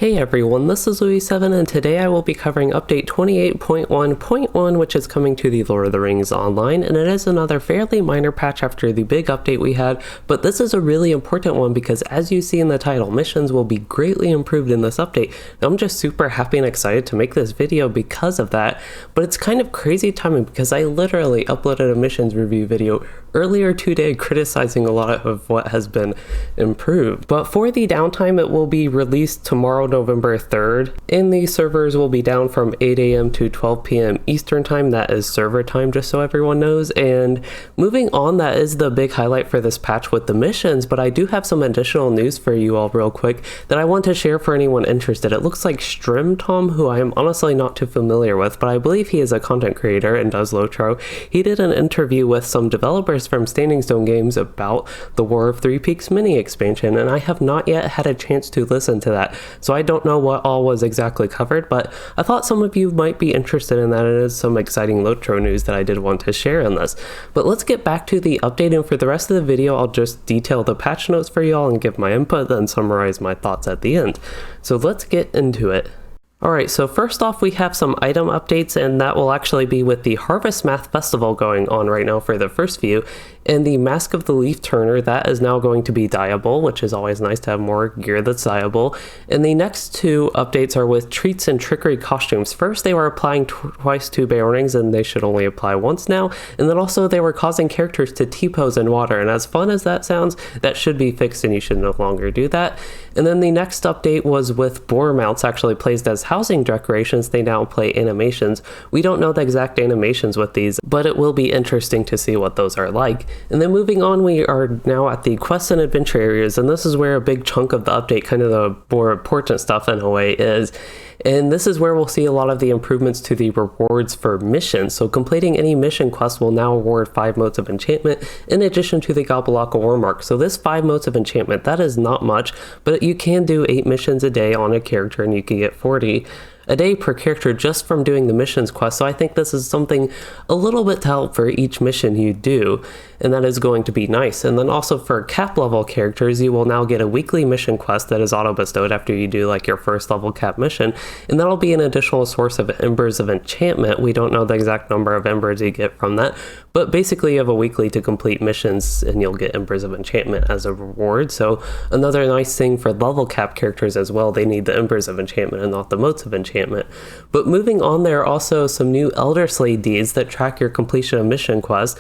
Hey everyone, this is Louis7 and today I will be covering update 28.1.1, which is coming to the Lord of the Rings Online, and it is another fairly minor patch after the big update we had, but this is a really important one because as you see in the title, missions will be greatly improved in this update. Now, I'm just super happy and excited to make this video because of that, but it's kind of crazy timing because I literally uploaded a missions review video earlier today criticizing a lot of what has been improved. But for the downtime, it will be released tomorrow, November 3rd, and the servers will be down from 8 a.m. to 12 p.m. Eastern time. That is server time, just so everyone knows. And moving on, that is the big highlight for this patch with the missions, but I do have some additional news for you all real quick that I want to share for anyone interested. It looks like Strim Tom, who I am honestly not too familiar with, but I believe he is a content creator and does LOTRO. He did an interview with some developers from Standing Stone Games about the War of Three Peaks mini expansion, and I have not yet had a chance to listen to that, so I don't know what all was exactly covered, but I thought some of you might be interested in that. It is some exciting LOTRO news that I did want to share in this. But let's get back to the update, and for the rest of the video I'll just detail the patch notes for y'all and give my input, then summarize my thoughts at the end. So let's get into it. Alright, so first off we have some item updates, and that will actually be with the Harvest Math Festival going on right now for the first few. And the Mask of the Leaf Turner, that is now going to be dyeable, which is always nice to have more gear that's dyeable. And the next two updates are with Treats and Trickery costumes. First, they were applying twice to Bearings, and they should only apply once now. And then also they were causing characters to T-pose in water, and as fun as that sounds, that should be fixed and you should no longer do that. And then the next update was with boar mounts actually placed as housing decorations. They now play animations. We don't know the exact animations with these, but it will be interesting to see what those are like. And then moving on, we are now at the quest and adventure areas, and this is where a big chunk of the update, kind of the more important stuff in a way, is. And this is where we'll see a lot of the improvements to the rewards for missions. So completing any mission quest will now award 5 motes of enchantment in addition to the Gabalaka War Mark. So this 5 motes of enchantment, that is not much, but you can do 8 missions a day on a character and you can get 40 a day per character just from doing the missions quest. So I think this is something a little bit to help for each mission you do, and that is going to be nice. And then also for cap level characters, you will now get a weekly mission quest that is auto bestowed after you do like your first level cap mission, and that'll be an additional source of embers of enchantment. We don't know the exact number of embers you get from that, but basically you have a weekly to complete missions and you'll get embers of enchantment as a reward. So another nice thing for level cap characters as well, they need the embers of enchantment and not the motes of enchantment. But moving on, there are also some new Elder Slay deeds that track your completion of mission quests,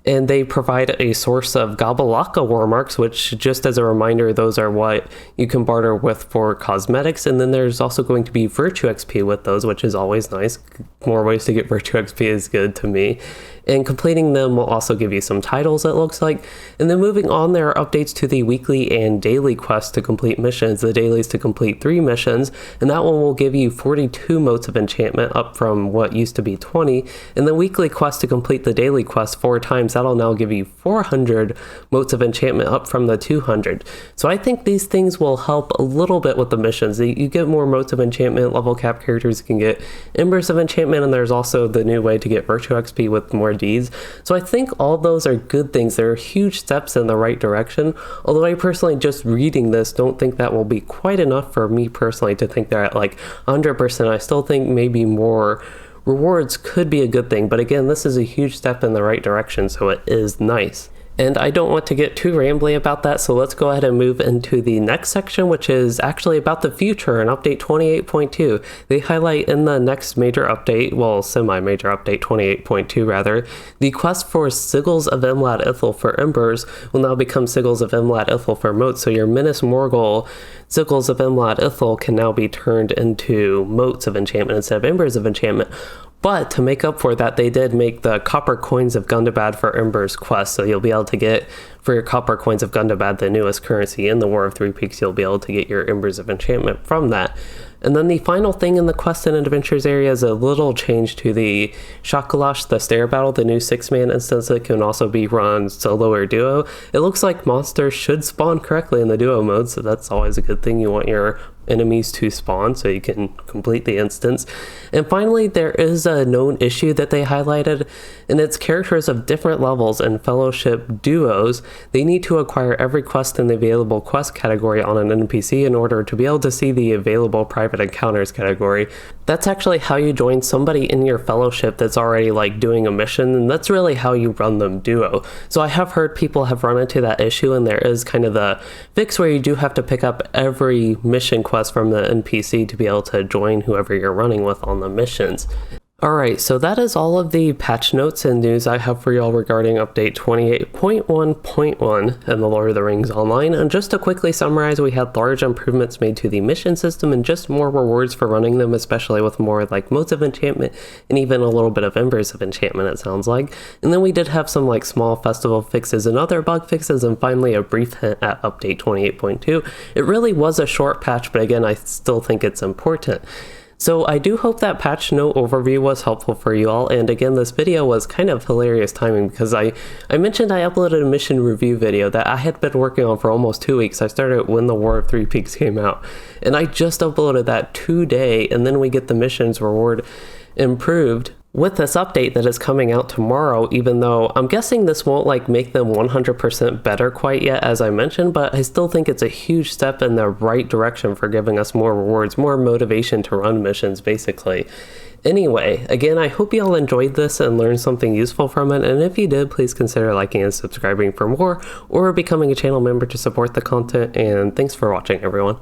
and they provide a source of Gabalaka War Marks, which, just as a reminder, those are what you can barter with for cosmetics. And then there's also going to be Virtue XP with those, which is always nice. More ways to get Virtue XP is good to me. And completing them will also give you some titles, it looks like. And then moving on, there are updates to the weekly and daily quests to complete missions. The dailies to complete 3 missions, and that one will give you 42 motes of enchantment, up from what used to be 20. And the weekly quest to complete the daily quest 4 times, that'll now give you 400 motes of enchantment, up from the 200. So I think these things will help a little bit with the missions. You get more motes of enchantment, level cap characters can get embers of enchantment, and there's also the new way to get Virtue XP with more deeds. So I think all those are good things. They're huge steps in the right direction, although I personally, just reading this, don't think that will be quite enough for me personally to think they're at like 100%. I still think maybe more rewards could be a good thing, but again, this is a huge step in the right direction, so it is nice. And I don't want to get too rambly about that, so let's go ahead and move into the next section, which is actually about the future and update 28.2. They highlight in the next major update, well, semi-major update 28.2 rather, the quest for Sigils of Imlad Ithil for Embers will now become Sigils of Imlad Ithil for motes. So your Minas Morgul Sigils of Imlad Ithil can now be turned into motes of enchantment instead of embers of enchantment. But to make up for that, they did make the Copper Coins of Gundabad for Embers quest, so you'll be able to get, for your Copper Coins of Gundabad, the newest currency in the War of Three Peaks, you'll be able to get your Embers of Enchantment from that. And then the final thing in the Quest and Adventures area is a little change to the Shakalash, the Stair Battle, the new 6-man instance that can also be run solo or duo. It looks like monsters should spawn correctly in the duo mode, so that's always a good thing. You want your enemies to spawn so you can complete the instance. And finally, there is a known issue that they highlighted, and it's characters of different levels and fellowship duos. They need to acquire every quest in the available quest category on an NPC in order to be able to see the available private encounters category. That's actually how you join somebody in your fellowship that's already like doing a mission, and that's really how you run them duo. So I have heard people have run into that issue, and there is kind of the fix where you do have to pick up every mission quest from the NPC to be able to join whoever you're running with on the missions. Alright, so that is all of the patch notes and news I have for y'all regarding update 28.1.1 and the Lord of the Rings Online. And just to quickly summarize, we had large improvements made to the mission system and just more rewards for running them, especially with more like modes of enchantment and even a little bit of embers of enchantment, it sounds like. And then we did have some like small festival fixes and other bug fixes, and finally a brief hint at update 28.2. It really was a short patch, but again, I still think it's important. So I do hope that patch note overview was helpful for you all, and again, this video was kind of hilarious timing because I mentioned I uploaded a mission review video that I had been working on for almost 2 weeks. I started when the War of Three Peaks came out, and I just uploaded that today, and then we get the missions reward improved with this update that is coming out tomorrow, even though I'm guessing this won't like make them 100% better quite yet, as I mentioned, but I still think it's a huge step in the right direction for giving us more rewards, more motivation to run missions, basically. Anyway, again, I hope you all enjoyed this and learned something useful from it, and if you did, please consider liking and subscribing for more, or becoming a channel member to support the content, and thanks for watching, everyone.